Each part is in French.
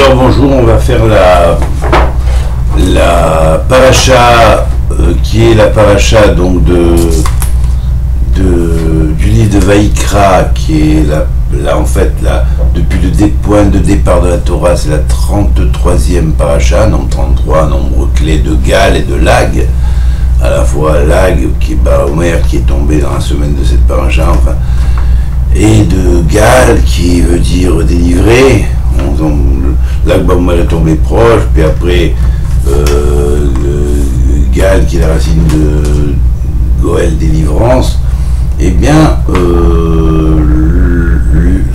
Alors bonjour, on va faire la paracha qui est la paracha donc du livre de Vaïkra, qui est depuis le point de départ de la Torah, c'est la 33e paracha, nombre 33, nombre clé de Gal et de Lag, à la fois Lag qui est Baomer qui est tombé dans la semaine de cette paracha, enfin, et de Gal qui veut dire délivré. Lag Baomer est tombé proche, puis après Gal qui est la racine de Goël, délivrance. Eh bien,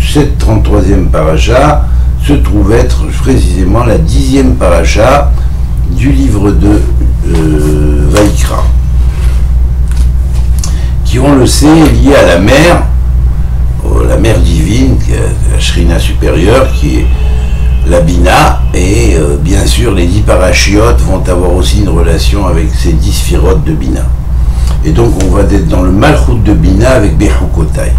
cette 33e paracha se trouve être précisément la 10e paracha du livre de Vaïkra, qui, on le sait, est liée à la mer divine, la Shrina supérieure, qui est la Bina, et bien sûr les 10 parachiotes vont avoir aussi une relation avec ces 10 sphirotes de Bina. Et donc on va être dans le Malchut de Bina avec Bechukotai.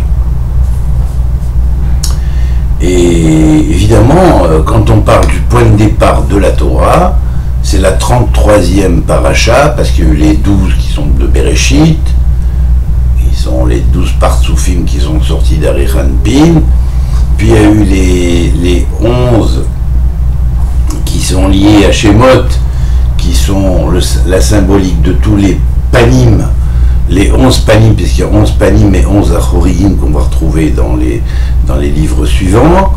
Et évidemment, quand on parle du point de départ de la Torah, c'est la 33e paracha, parce qu'il y a eu les 12 qui sont de Bereshit, qui sont les 12 partsoufim qui sont sortis d'Arichanpin, puis il y a eu les 11 qui sont liés à Shemot, qui sont la symbolique de tous les panim, les 11 panim, puisqu'il y a 11 panim et 11 achorigim qu'on va retrouver dans les livres suivants,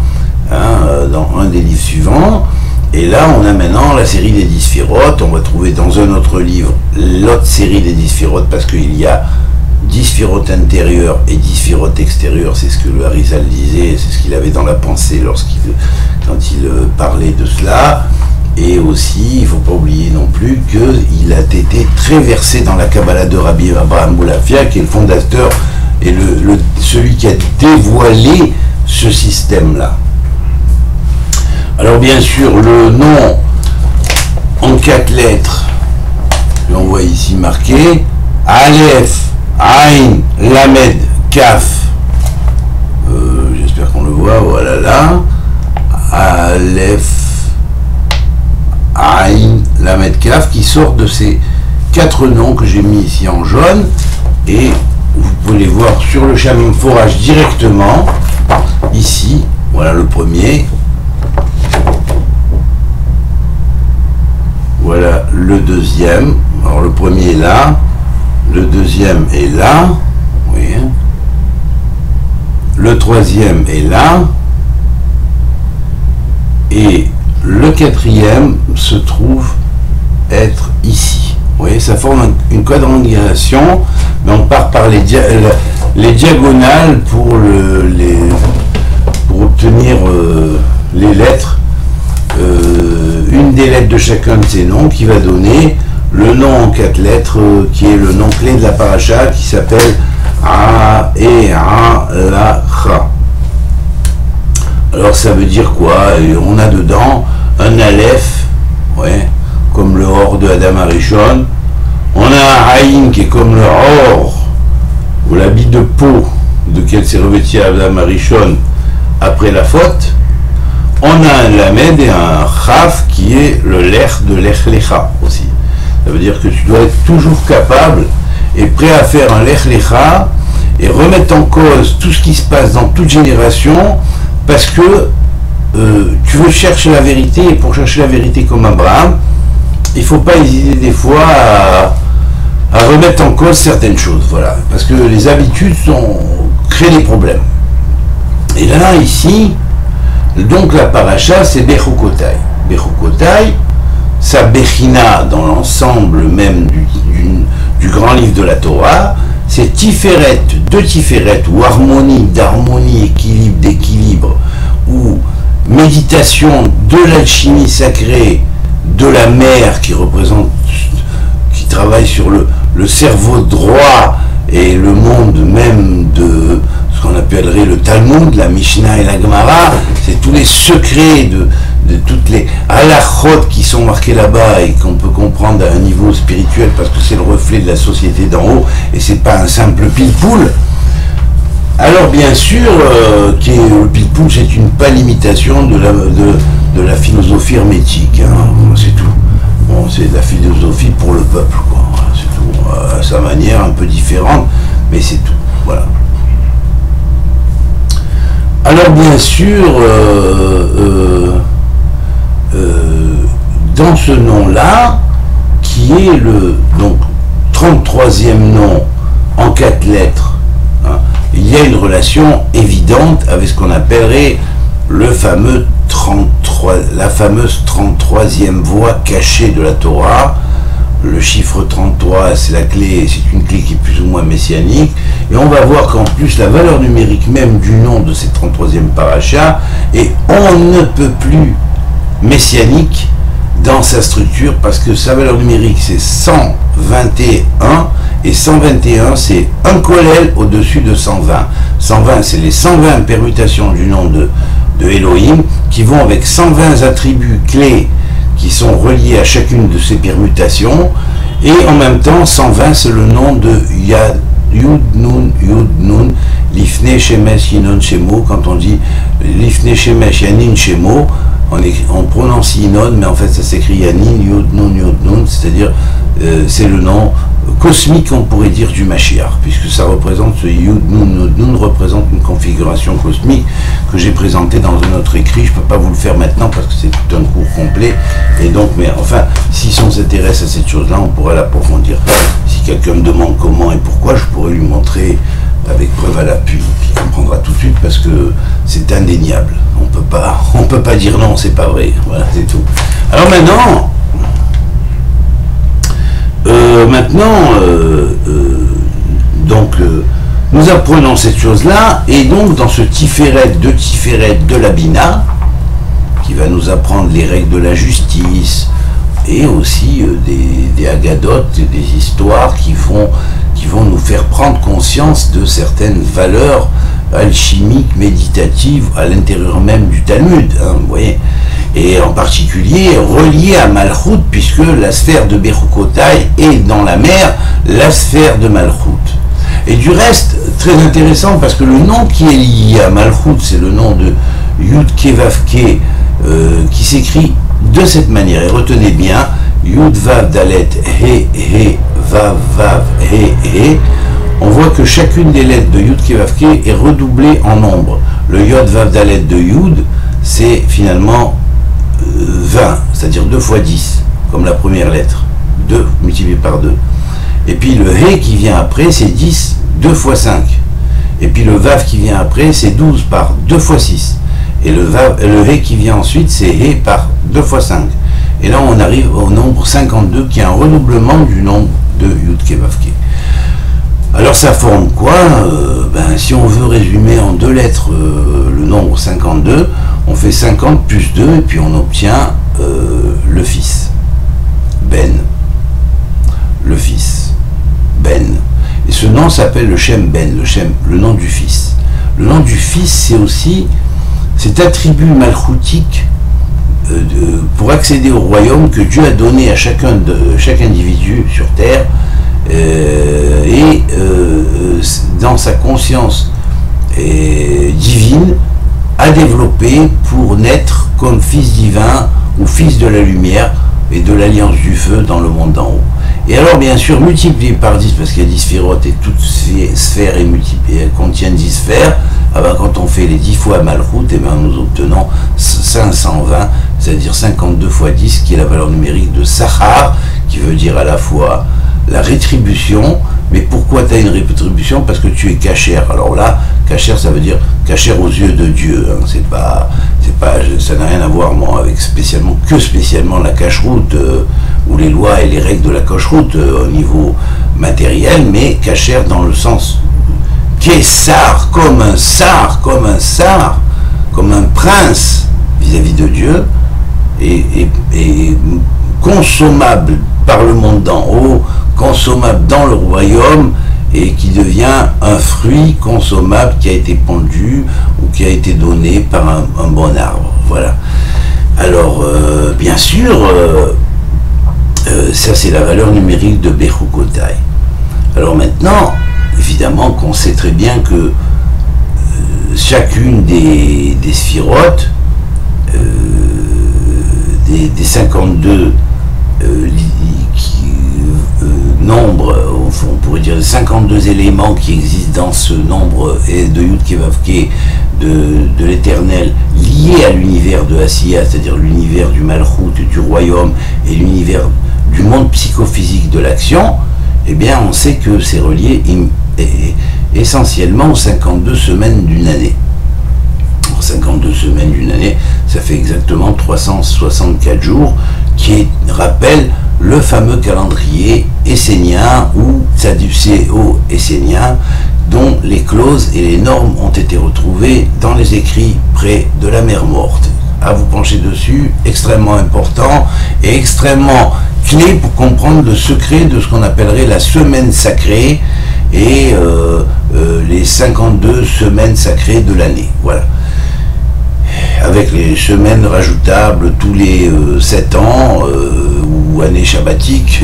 dans un des livres suivants. Et là, on a maintenant la série des 10 sphirotes. On va trouver dans un autre livre l'autre série des 10 sphirotes, parce qu'il y a 10 sphirotes intérieures et 10 sphirotes extérieures. C'est ce que le Harizal disait, c'est ce qu'il avait dans la pensée quand il parlait de cela. Et aussi, il ne faut pas oublier non plus qu'il a été très versé dans la Kabbalah de Rabbi Abraham Boulafia, qui est le fondateur et celui qui a dévoilé ce système-là. Alors bien sûr, le nom en 4 lettres, on voit ici marqué, Aleph, Ain, Lamed, Kaf. J'espère qu'on le voit, voilà là. Aleph, Ain, Lamed, Kaf, qui sort de ces 4 noms que j'ai mis ici en jaune, et vous pouvez les voir sur le Shamim Forage directement, ici, voilà le premier, voilà le deuxième, alors le premier est là, le deuxième est là, oui, le troisième est là, et le quatrième se trouve être ici. Vous voyez, ça forme une quadrangulation, mais on part par les diagonales pour obtenir les lettres. Une des lettres de chacun de ces noms qui va donner le nom en 4 lettres, qui est le nom clé de la paracha, qui s'appelle A-E-A-L-A-Cha. Alors ça veut dire quoi? On a dedans un Aleph, ouais, comme le Or de Adam Arishon. On a un Haïm qui est comme le Or, ou l'habit de peau de quel s'est revêtu Adam Arishon après la faute. On a un Lamed et un Chaf qui est le Lech de Lech Lecha aussi. Ça veut dire que tu dois être toujours capable et prêt à faire un Lech Lecha et remettre en cause tout ce qui se passe dans toute génération, parce que tu veux chercher la vérité, et pour chercher la vérité comme Abraham, il ne faut pas hésiter des fois à remettre en cause certaines choses, voilà, parce que les habitudes créent des problèmes. Et là, ici, donc la paracha, c'est Bechukotai. Bechukotai, sa Bechina dans l'ensemble même du grand livre de la Torah, c'est Tiferet, de Tiferet, ou harmonie, d'harmonie, équilibre, d'équilibre, ou méditation de l'alchimie sacrée de la mer qui travaille sur le cerveau droit et le monde même de ce qu'on appellerait le Talmud, la Mishnah et la Gemara. C'est tous les secrets de toutes les halachot qui sont marqués là-bas et qu'on peut comprendre à un niveau spirituel, parce que c'est le reflet de la société d'en haut et c'est pas un simple pile-poule. Alors bien sûr, le pile-poule, c'est une pâle imitation de de la philosophie hermétique, hein, c'est tout. Bon, c'est de la philosophie pour le peuple, quoi. Voilà, c'est tout. À sa manière, un peu différente, mais c'est tout. Voilà. Alors bien sûr, dans ce nom-là, qui est le donc 33e nom en 4 lettres, hein, il y a une relation évidente avec ce qu'on appellerait le fameux 33, la fameuse 33e voie cachée de la Torah. Le chiffre 33, c'est la clé, c'est une clé qui est plus ou moins messianique, et on va voir qu'en plus la valeur numérique même du nom de cette 33e paracha est on ne peut plus messianique dans sa structure, parce que sa valeur numérique c'est 121, et 121 c'est un kollel au-dessus de 120. 120 c'est les 120 permutations du nom de Elohim qui vont avec 120 attributs clés qui sont reliés à chacune de ces permutations, et en même temps 120 c'est le nom de Yud Nun Lifnei Shemesh Yinon Shemo. Quand on dit Lifnei Shemesh Yanin Shemo, on prononce Yinon, mais en fait ça s'écrit Yanin Yud Nun, c'est-à-dire c'est le nom cosmique, on pourrait dire, du Mashiach, puisque ça représente, ce Yud Nun représente une configuration cosmique que j'ai présentée dans un autre écrit. Je ne peux pas vous le faire maintenant parce que c'est tout un cours complet, et donc, mais enfin, si on s'intéresse à cette chose-là, on pourra l'approfondir. Si quelqu'un me demande comment et pourquoi, je pourrais lui montrer avec preuve à l'appui, il comprendra tout de suite parce que c'est indéniable. On peut pas dire non, c'est pas vrai. Voilà, c'est tout. Alors maintenant, nous apprenons cette chose-là, et donc dans ce Tiferet de la Bina, qui va nous apprendre les règles de la justice, et aussi des agadotes, des histoires qui vont nous faire prendre conscience de certaines valeurs alchimiques, méditatives, à l'intérieur même du Talmud, hein, vous voyez, et en particulier relié à Malchut, puisque la sphère de Bechukotai est dans la mer, la sphère de Malchut. Et du reste, très intéressant, parce que le nom qui est lié à Malchut, c'est le nom de Yud Kevavke, qui s'écrit de cette manière, et retenez bien, Yud Vav Dalet He He Vav Vav He He. On voit que chacune des lettres de Yud Kevavke est redoublée en nombre. Le Yod Vav Dalet de Yud, c'est finalement 20, c'est-à-dire 2 fois 10, comme la première lettre, 2 multiplié par 2. Et puis le He qui vient après, c'est 10, 2 fois 5. Et puis le Vav qui vient après, c'est 12 par 2 fois 6. Et le He qui vient ensuite, c'est He par 2 fois 5. Et là, on arrive au nombre 52, qui est un redoublement du nombre de Yud Kevavke. Alors ça forme quoi? Si on veut résumer en 2 lettres le nombre 52, on fait 50 plus 2, et puis on obtient le fils. Ben. Le fils. Ben. Et ce nom s'appelle le Shem Ben, le nom du fils. Le nom du fils, c'est aussi cet attribut malchoutique pour accéder au royaume que Dieu a donné à chaque individu sur terre, et dans sa conscience divine, à développer pour naître comme fils divin ou fils de la lumière et de l'alliance du feu dans le monde d'en haut. Et alors bien sûr multiplié par 10, parce qu'il y a 10 sphérotes et toutes ces sphères contiennent 10 sphères, quand on fait les 10 fois Malchut, nous obtenons 520, c'est-à-dire 52 fois 10, qui est la valeur numérique de Sachar, qui veut dire à la fois la rétribution. Mais pourquoi tu as une rétribution? Parce que tu es cachère. Alors là, cachère, ça veut dire cachère aux yeux de Dieu, hein. Ça n'a rien à voir, moi, avec spécialement la cacheroute, ou les lois et les règles de la cacheroute au niveau matériel, mais cachère dans le sens qu'essar, comme un sar, comme un prince vis-à-vis de Dieu, et consommable par le monde d'en haut, consommable dans le royaume, et qui devient un fruit consommable qui a été pendu ou qui a été donné par un bon arbre. Voilà. Alors, bien sûr, ça c'est la valeur numérique de Bechukotai. Alors maintenant, évidemment qu'on sait très bien que chacune des sphirotes 52 nombres, on pourrait dire 52 éléments qui existent dans ce nombre et de Yud Kevavke de l'éternel liés à l'univers de Asiya, c'est-à-dire l'univers du Malchut, du royaume et l'univers du monde psychophysique de l'action, eh bien on sait que c'est relié essentiellement aux 52 semaines d'une année. 52 semaines d'une année, ça fait exactement 364 jours, qui rappelle le fameux calendrier essénien ou Tsadducéo essénien, dont les clauses et les normes ont été retrouvées dans les écrits près de la mer Morte. À vous pencher dessus, extrêmement important et extrêmement clé pour comprendre le secret de ce qu'on appellerait la semaine sacrée et les 52 semaines sacrées de l'année. Voilà. Avec les semaines rajoutables tous les 7 ans ou années shabbatiques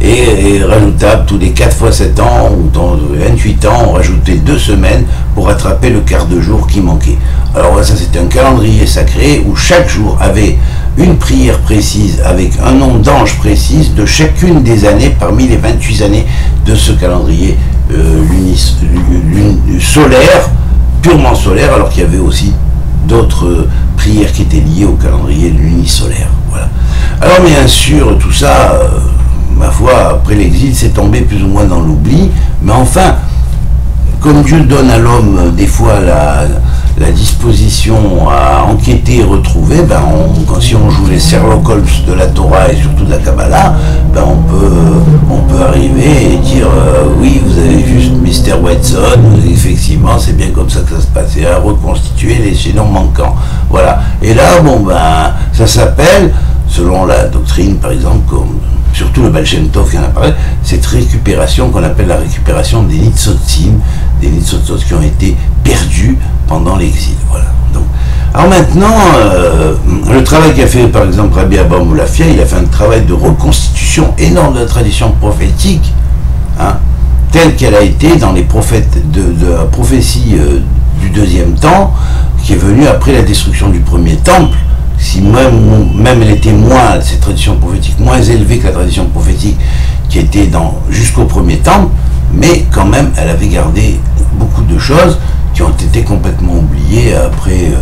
et rajoutables tous les 4 fois 7 ans ou dans 28 ans on rajoutait 2 semaines pour rattraper le quart de jour qui manquait. Alors ça c'était un calendrier sacré où chaque jour avait une prière précise avec un nom d'ange précis de chacune des années parmi les 28 années de ce calendrier solaire, purement solaire, alors qu'il y avait aussi d'autres prières qui étaient liées au calendrier lunisolaire. Voilà. Alors bien sûr, tout ça, ma foi, après l'exil, c'est tombé plus ou moins dans l'oubli, mais enfin, comme Dieu donne à l'homme des fois la disposition à enquêter et retrouver, ben si on joue les Sherlock Holmes de la Torah et surtout de la Kabbalah, ben on peut arriver et dire oui, vous avez juste Mr. Watson, effectivement c'est bien comme ça que ça se passe, et à reconstituer les chaînons manquants. Voilà. Et là, bon ben, ça s'appelle, selon la doctrine par exemple, comme surtout le Baal Shem Tov qui en a parlé, cette récupération qu'on appelle la récupération des Nitzotzim, des Nitzotzot qui ont été perdus pendant l'exil. Voilà. Donc, alors maintenant, le travail qu'a fait par exemple Rabbi Abba Moulafia, il a fait un travail de reconstitution énorme de la tradition prophétique, hein, telle qu'elle a été dans les prophètes de la prophétie du deuxième temps, qui est venue après la destruction du premier temple. Si même elle était moins, cette tradition prophétique, moins élevée que la tradition prophétique qui était jusqu'au premier temple, mais quand même elle avait gardé beaucoup de choses qui ont été complètement oubliées après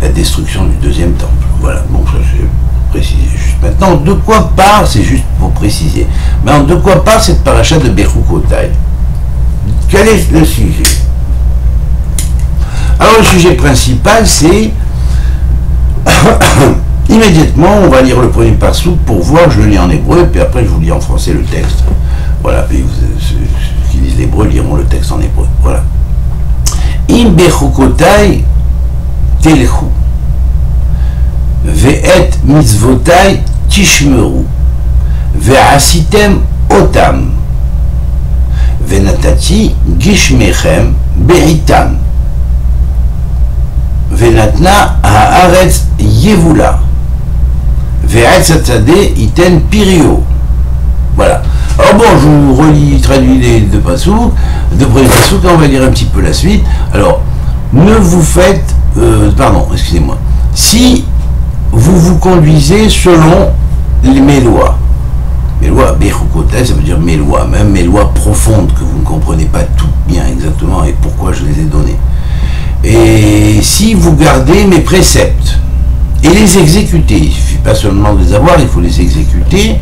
la destruction du deuxième temple. Voilà, bon ça c'est précisé juste maintenant. De quoi parle, c'est juste pour préciser, mais de quoi parle cette paracha de Bechukotai? Quel est le sujet? Alors le sujet principal c'est immédiatement, on va lire le premier passouk pour voir, je le lis en hébreu, puis après je vous lis en français le texte. Voilà, puis ceux qui lisent l'hébreu liront le texte en hébreu. Voilà. Im bechukotai telchu, ve'et mitzvotai tishmeru, ve'asitem otam, ve'natati gishmechem be'itam. Venatna haaretz yevula, ve'etz hatzadeh iten pirio. Voilà. Alors bon, je vous traduis les deux passouk, deux premiers passouk, on va lire un petit peu la suite. Alors, ne vous faites, excusez-moi, si vous vous conduisez selon mes lois, Bechukotai, ça veut dire mes lois, même mes lois profondes que vous ne comprenez pas tout bien exactement et pourquoi je les ai données. Et si vous gardez mes préceptes et les exécutez, il ne suffit pas seulement de les avoir, il faut les exécuter,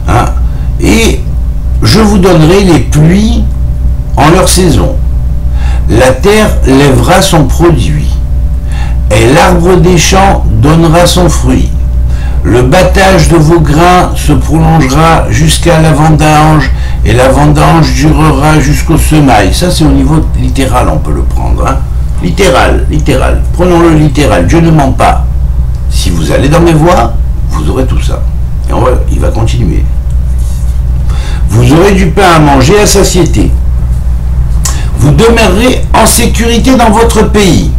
hein, et je vous donnerai les pluies en leur saison. La terre lèvera son produit, et l'arbre des champs donnera son fruit. Le battage de vos grains se prolongera jusqu'à la vendange, et la vendange durera jusqu'au semail. Ça, c'est au niveau littéral, on peut le prendre. Hein. Littéral. Prenons-le littéral. Dieu ne ment pas. Si vous allez dans mes voies, vous aurez tout ça. Et il va continuer. Vous aurez du pain à manger à satiété. Vous demeurerez en sécurité dans votre pays.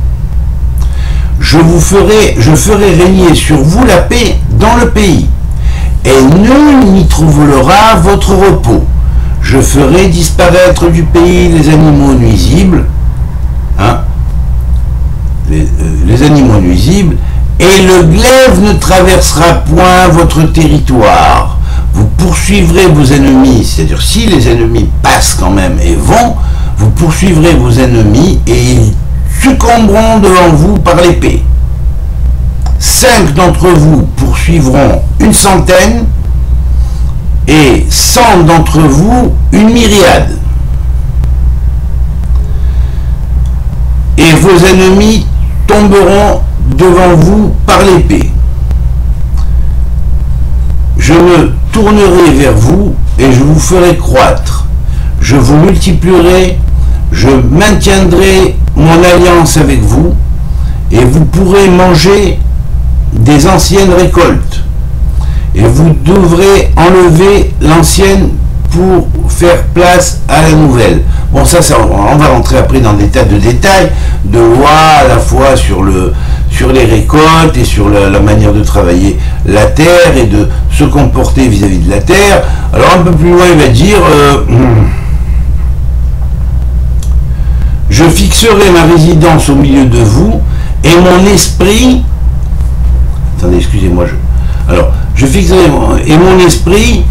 Je ferai régner sur vous la paix dans le pays, et nul n'y trouvera votre repos. Je ferai disparaître du pays les animaux nuisibles, hein, les animaux nuisibles, Et le glaive ne traversera point votre territoire. Vous poursuivrez vos ennemis, c'est-à-dire si les ennemis passent quand même et vont, vous poursuivrez vos ennemis et ils succomberont devant vous par l'épée. 5 d'entre vous poursuivront 100 et 100 d'entre vous 1 myriade. Et vos ennemis tomberont devant vous par l'épée. Je me tournerai vers vous et je vous ferai croître. Je vous multiplierai, je maintiendrai mon alliance avec vous et vous pourrez manger des anciennes récoltes. Et vous devrez enlever l'ancienne pour faire place à la nouvelle. Bon, ça on va rentrer après dans des tas de détails, de lois à la fois sur les récoltes et sur la manière de travailler la terre et de se comporter vis-à-vis de la terre. Alors un peu plus loin, il va dire je fixerai ma résidence au milieu de vous et mon esprit... Attendez, excusez-moi. Je fixerai et mon esprit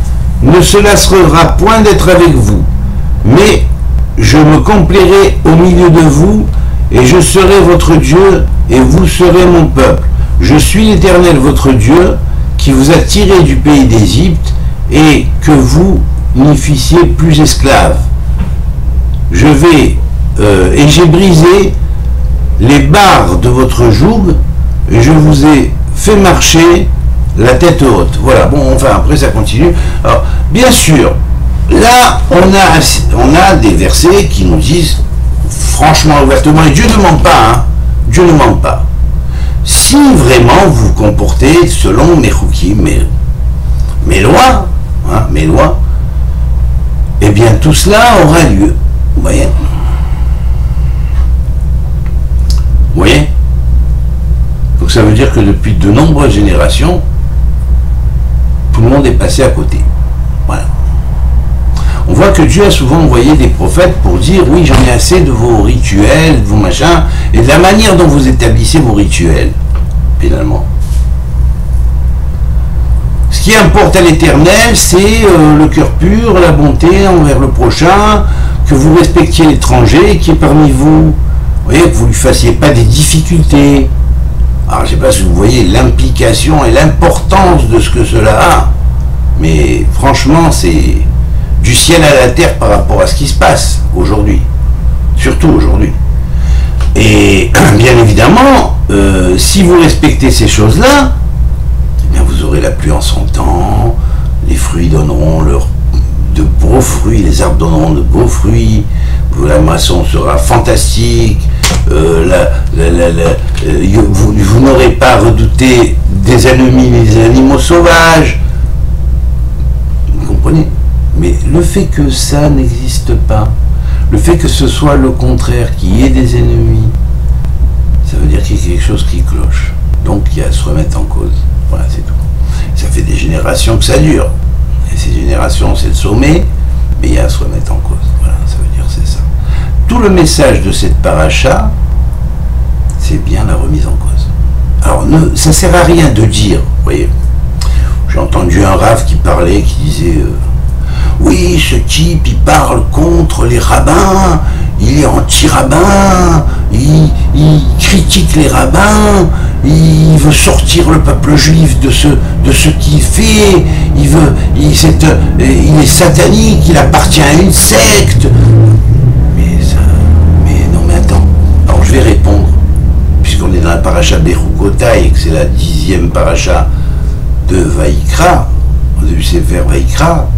ne se lassera point d'être avec vous, mais je me complairai au milieu de vous, et je serai votre Dieu, et vous serez mon peuple. Je suis l'Éternel votre Dieu, qui vous a tiré du pays d'Égypte, et que vous n'y fussiez plus esclaves. Et j'ai brisé les barres de votre joug, et je vous ai fait marcher la tête haute. Voilà, bon, enfin, après ça continue. Alors, bien sûr, là, on a des versets qui nous disent, franchement, ouvertement, et Dieu ne ment pas, hein, Dieu ne ment pas. Si vraiment vous vous comportez selon mes chukim, mes lois, hein, eh bien, tout cela aura lieu. Vous voyez? Vous voyez? Donc ça veut dire que depuis de nombreuses générations, tout le monde est passé à côté. Voilà. On voit que Dieu a souvent envoyé des prophètes pour dire oui, j'en ai assez de vos rituels, de vos machins, et de la manière dont vous établissez vos rituels, finalement. Ce qui importe à l'Éternel, c'est le cœur pur, la bonté envers le prochain, que vous respectiez l'étranger qui est parmi vous. Vous voyez, que vous ne lui fassiez pas des difficultés. Alors, je ne sais pas si vous voyez l'implication et l'importance de ce que cela a, mais franchement, c'est du ciel à la terre par rapport à ce qui se passe aujourd'hui, surtout aujourd'hui. Et bien évidemment, si vous respectez ces choses-là, eh bien vous aurez la pluie en son temps, les fruits donneront de beaux fruits, les arbres donneront de beaux fruits, la moisson sera fantastique, vous n'aurez pas redouté des ennemis, des animaux sauvages. Vous comprenez? Mais le fait que ça n'existe pas, le fait que ce soit le contraire, qu'il y ait des ennemis, ça veut dire qu'il y a quelque chose qui cloche. Donc il y a à se remettre en cause. Voilà, c'est tout. Ça fait des générations que ça dure. Et ces générations, c'est le sommet, mais il y a à se remettre en cause. Voilà, ça veut dire c'est ça. Tout le message de cette paracha, c'est bien la remise en cause. Alors, ça ne sert à rien de dire, vous voyez, j'ai entendu un rave qui parlait, qui disait oui, ce type, il parle contre les rabbins, il est anti-rabbin, il critique les rabbins, il veut sortir le peuple juif de ce qu'il fait, il est satanique, il appartient à une secte. Mais attends, alors je vais répondre, puisqu'on est dans la paracha Bechukotai et que c'est la 10e paracha de Vaïkra, du Sefer Vaïkra,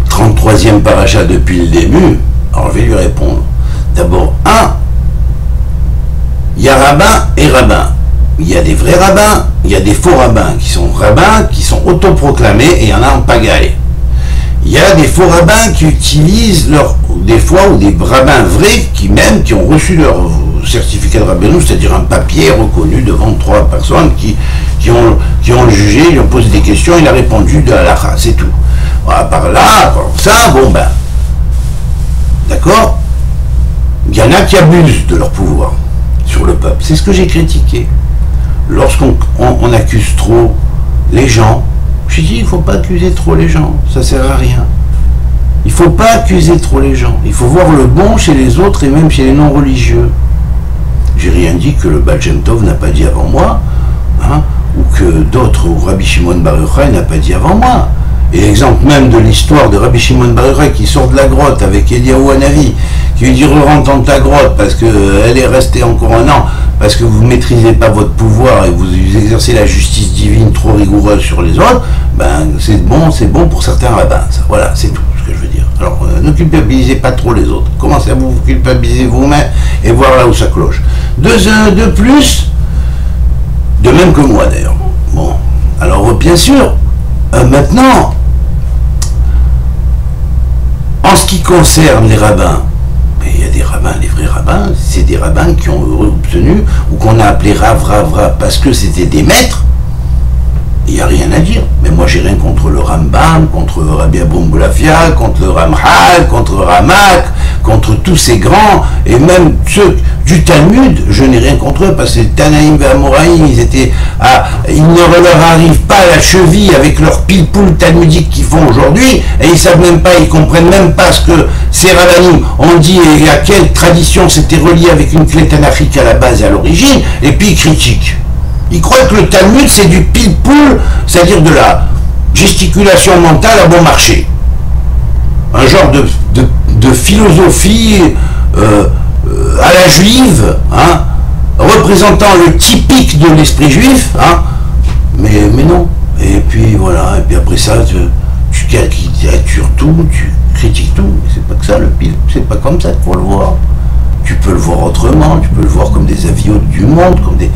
33e paracha depuis le début. Alors je vais lui répondre. D'abord, il y a rabbin et rabbin. Il y a des vrais rabbins, il y a des faux rabbins qui sont autoproclamés et il y en a en pagaille. Il y a des faux rabbins qui utilisent des fois, ou des rabbins vrais qui ont reçu leur certificat de rabbinut, c'est-à-dire un papier reconnu devant 3 personnes qui ont jugé, ils lui ont posé des questions, il a répondu de halakha, c'est tout. Voilà, par là, par ça, bon ben, d'accord? Il y en a qui abusent de leur pouvoir sur le peuple, c'est ce que j'ai critiqué. lorsqu'on accuse trop les gens, je dis il ne faut pas accuser trop les gens, ça ne sert à rien. Il ne faut pas accuser trop les gens, il faut voir le bon chez les autres et même chez les non-religieux. J'ai rien dit que le Baal Shem Tov n'a pas dit avant moi, hein, ou que d'autres, ou Rabbi Shimon Bar Yochai n'a pas dit avant moi. Et l'exemple même de l'histoire de Rabbi Shimon Bar Yochai qui sort de la grotte avec Eliyahu Hanavi, qui lui dit rentre dans ta grotte parce qu'elle est restée encore un an, parce que vous ne maîtrisez pas votre pouvoir et vous exercez la justice divine trop rigoureuse sur les autres, ben c'est bon pour certains rabbins. Ça. Voilà, c'est tout ce que je veux dire. Alors, ne culpabilisez pas trop les autres. Commencez à vous culpabiliser vous-même et voir là où ça cloche. De plus, de même que moi d'ailleurs. Bon, alors bien sûr, maintenant, en ce qui concerne les rabbins, il y a des rabbins, les vrais rabbins, c'est des rabbins qui ont obtenu, ou qu'on a appelé Rav, parce que c'était des maîtres, il n'y a rien à dire. Mais moi, j'ai rien contre le Rambam, contre Rabbi Aboum Boulafia, contre le Ramchal, contre Ramak, contre tous ces grands, et même ceux du Talmud, je n'ai rien contre eux, parce que Tanaïm et Amoraïm, il ne leur arrive pas à la cheville avec leur pile-poule talmudique qu'ils font aujourd'hui, et ils savent même pas, ils comprennent même pas ce que ces rabbinim ont dit et à quelle tradition c'était relié avec une clé tanachique à la base et à l'origine, et puis ils critiquent. Ils croient que le Talmud, c'est du pile-poule, c'est-à-dire de la gesticulation mentale à bon marché. Un genre de philosophie à la juive, hein, représentant le typique de l'esprit juif, hein, mais non. Et puis voilà, et puis après ça, tu caricatures tout, tu critiques tout. C'est pas que ça le pile, c'est pas comme ça qu'il faut le voir. Tu peux le voir autrement, tu peux le voir comme des avis du monde, comme des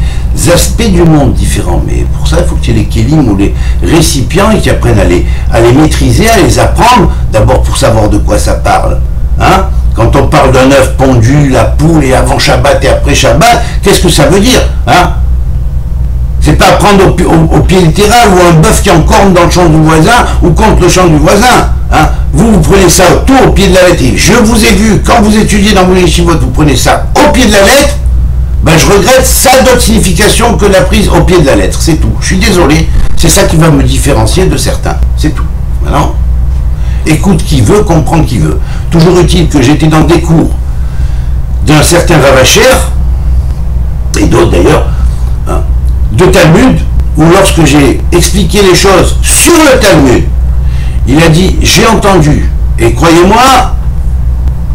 aspects du monde différents. Mais pour ça, il faut que tu aies les kélim ou les récipients et que tu apprennes à les maîtriser, à les apprendre, d'abord pour savoir de quoi ça parle. Hein? Quand on parle d'un œuf pondu, la poule, et avant Shabbat et après Shabbat, qu'est-ce que ça veut dire? Hein? C'est pas prendre au pied littéral ou un bœuf qui en corne dans le champ du voisin ou contre le champ du voisin. Hein? Vous prenez ça tout au pied de la lettre. Et je vous ai vu, quand vous étudiez dans vos yeshivot, vous prenez ça au pied de la lettre, ben je regrette, ça a d'autres significations que la prise au pied de la lettre. C'est tout. Je suis désolé, c'est ça qui va me différencier de certains. C'est tout. Maintenant, écoute qui veut, comprendre qui veut. Toujours utile que j'étais dans des cours d'un certain Ravacher, et d'autres d'ailleurs, hein, de Talmud, où lorsque j'ai expliqué les choses sur le Talmud, il a dit, j'ai entendu, et croyez-moi,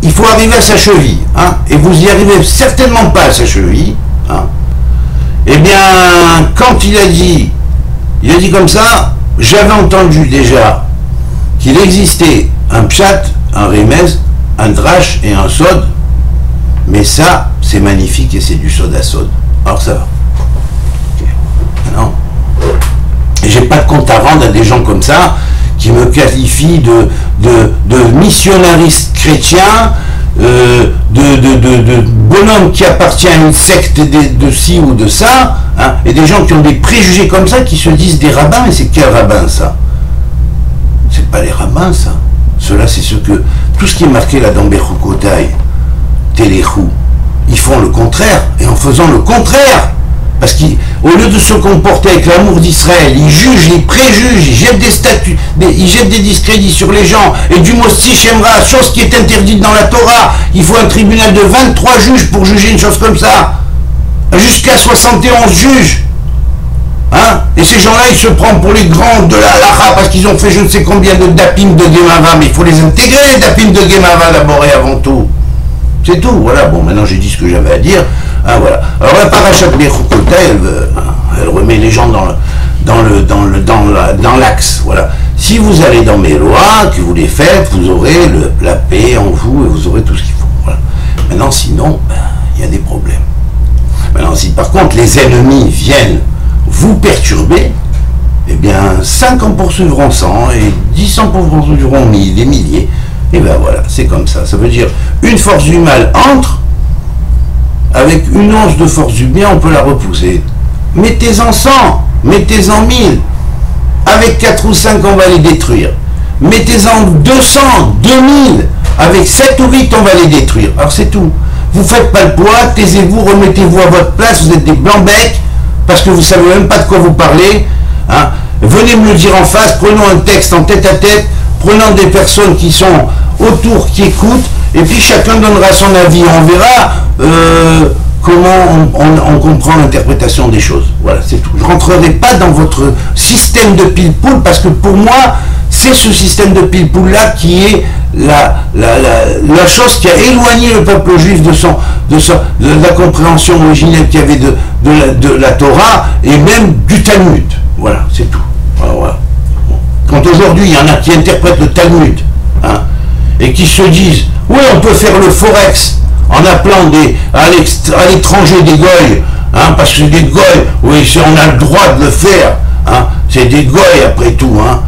il faut arriver à sa cheville, hein, et vous y arrivez certainement pas à sa cheville, hein. Eh bien, quand il a dit comme ça, j'avais entendu déjà qu'il existait un pshat, un remez, un drash et un sod, mais ça, c'est magnifique et c'est du sod à sod. Alors ça va. Non. Et j'ai pas de compte à rendre à des gens comme ça qui me qualifient de missionnariste chrétien, de bonhomme qui appartient à une secte de ci ou de ça, hein, et des gens qui ont des préjugés comme ça qui se disent des rabbins. Et c'est quel rabbin ça? C'est pas les rabbins ça. Ceux-là, c'est ceux que tout ce qui est marqué là dans Bechukotai, Téléchou, ils font le contraire, et en faisant le contraire, parce qu'au lieu de se comporter avec l'amour d'Israël, ils jugent, ils préjugent, ils jettent des statuts, ils jettent des discrédits sur les gens, et du mot Sichemra, chose qui est interdite dans la Torah, il faut un tribunal de 23 juges pour juger une chose comme ça, jusqu'à 71 juges. Hein? Et ces gens-là, ils se prennent pour les grands de la halacha parce qu'ils ont fait je ne sais combien de dapim de Gemava, mais il faut les intégrer, les dapim de Gemava d'abord et avant tout. C'est tout, voilà. Bon, maintenant j'ai dit ce que j'avais à dire. Hein, voilà. Alors la parachat Bechukotai, elle remet les gens dans l'axe. Voilà. Si vous allez dans mes lois, que vous les faites, vous aurez la paix en vous et vous aurez tout ce qu'il faut. Voilà. Maintenant, sinon, il y a des problèmes. Maintenant, si par contre les ennemis viennent vous perturber, eh bien 5 en poursuivront 100 et 10 en poursuivront 1000, des milliers. Et bien voilà, c'est comme ça. Ça veut dire une force du mal entre, avec une once de force du bien, on peut la repousser. Mettez-en 100, mettez-en 1000, avec 4 ou 5 on va les détruire. Mettez-en 200, 2000, avec 7 ou 8 on va les détruire. Alors c'est tout. Vous faites pas le poids, taisez-vous, remettez-vous à votre place, vous êtes des blancs-becs, parce que vous ne savez même pas de quoi vous parlez, hein. Venez me le dire en face, prenons un texte en tête à tête, prenons des personnes qui sont autour, qui écoutent, et puis chacun donnera son avis. On verra comment on comprend l'interprétation des choses. Voilà, c'est tout. Je ne rentrerai pas dans votre système de pile-poule, parce que pour moi, c'est ce système de pile-poule-là qui est la chose qui a éloigné le peuple juif de la compréhension originelle qu'il y avait de la Torah, et même du Talmud. Voilà, c'est tout. Voilà. Quand aujourd'hui, il y en a qui interprètent le Talmud, hein, et qui se disent, oui, on peut faire le forex en appelant à l'étranger des goy, hein, parce que des goy, oui, on a le droit de le faire, hein, c'est des goy après tout, hein,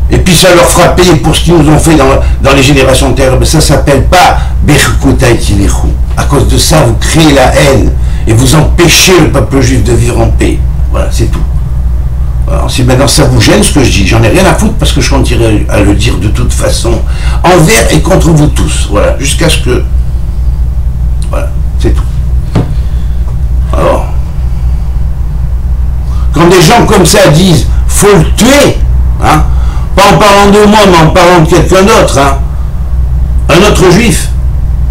et puis ça leur fera payer pour ce qu'ils nous ont fait dans les générations antérieures. Ça ne s'appelle pas Berkouta Tilichou. À cause de ça, vous créez la haine et vous empêchez le peuple juif de vivre en paix. Voilà, c'est tout. Alors, si maintenant ça vous gêne ce que je dis, j'en ai rien à foutre, parce que je continuerai à le dire de toute façon, envers et contre vous tous. Voilà, jusqu'à ce que... Voilà, c'est tout. Alors, quand des gens comme ça disent « faut le tuer », hein, pas en parlant de moi, mais en parlant de quelqu'un d'autre, hein, un autre juif,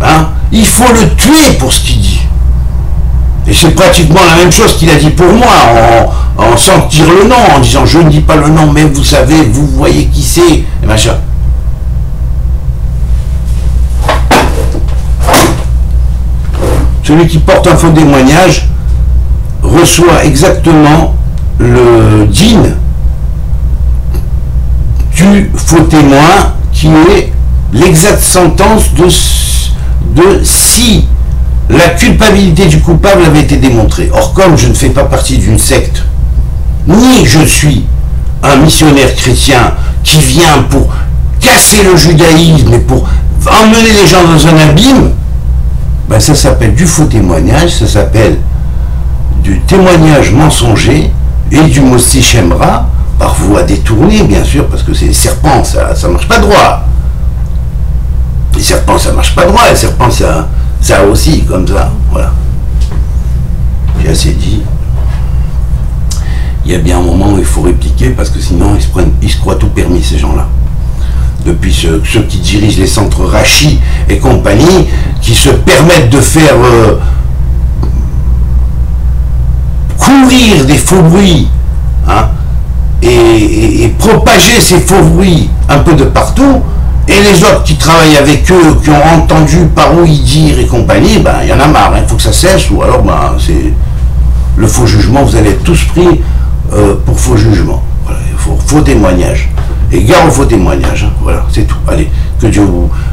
hein, il faut le tuer pour ce qu'il dit. Et c'est pratiquement la même chose qu'il a dit pour moi, sans dire le nom, en disant je ne dis pas le nom, mais vous savez, vous voyez qui c'est, et machin. Celui qui porte un faux témoignage reçoit exactement le dîne du faux témoin, qui est l'exacte sentence de si la culpabilité du coupable avait été démontrée. Or, comme je ne fais pas partie d'une secte, ni je suis un missionnaire chrétien qui vient pour casser le judaïsme et pour emmener les gens dans un abîme, ben ça s'appelle du faux témoignage, ça s'appelle du témoignage mensonger et du Mossi Shemra, par voie détournée, bien sûr, parce que c'est les serpents, ça marche pas droit. Les serpents, ça marche pas droit, les serpents, ça aussi, comme ça, voilà. J'ai assez dit. Il y a bien un moment où il faut répliquer, parce que sinon, ils se croient tout permis, ces gens-là. Depuis ceux qui dirigent les centres Rachi et compagnie, qui se permettent de faire courir des faux bruits, hein, et propager ces faux bruits un peu de partout, et les autres qui travaillent avec eux, qui ont entendu par où ils dire et compagnie, ben il y en a marre, il faut que ça cesse, ou alors ben c'est le faux jugement, vous allez être tous pris pour faux jugement. Voilà, il faut faux témoignage. Et gare au faux témoignage, hein. Voilà, c'est tout. Allez, que Dieu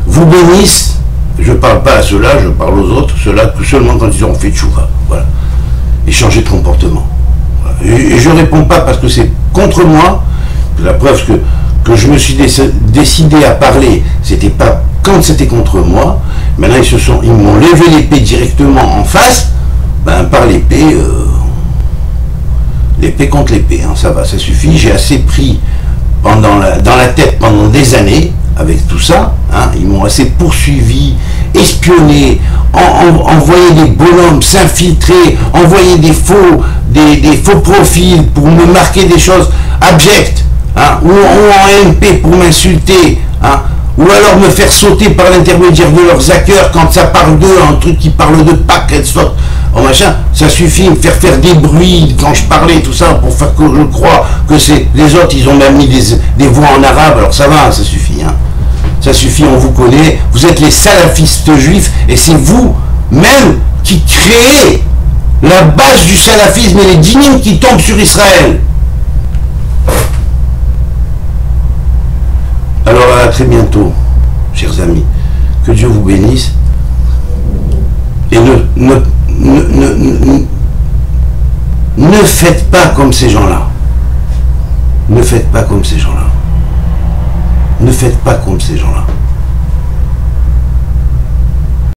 vous bénisse. Je ne parle pas à ceux-là, je parle aux autres, ceux-là que seulement quand ils auront fait tchouva. Voilà. Et changer de comportement. Voilà. Et je ne réponds pas parce que c'est contre moi. La preuve que je me suis décidé à parler, c'était pas quand c'était contre moi. Maintenant ils m'ont levé l'épée directement en face. Ben par l'épée, l'épée contre l'épée, hein, ça va, ça suffit. J'ai assez pris dans la tête pendant des années avec tout ça, hein. Ils m'ont assez poursuivi, espionné, envoyé des bonhommes s'infiltrer, envoyé des faux profils pour me marquer des choses abjectes, hein, ou en MP pour m'insulter, hein, ou alors me faire sauter par l'intermédiaire de leurs hackers quand ça parle d'eux, un truc qui parle de Pâques, et sorte. Oh machin, ça suffit me faire des bruits quand je parlais, tout ça, pour faire que je crois que c'est les autres, ils ont même mis des voix en arabe, alors ça va, ça suffit, hein. Ça suffit, on vous connaît, vous êtes les salafistes juifs, et c'est vous-même qui créez la base du salafisme et les dynimes qui tombent sur Israël. Alors à très bientôt, chers amis, que Dieu vous bénisse, et ne faites pas comme ces gens-là. Ne faites pas comme ces gens-là. Ne faites pas comme ces gens-là.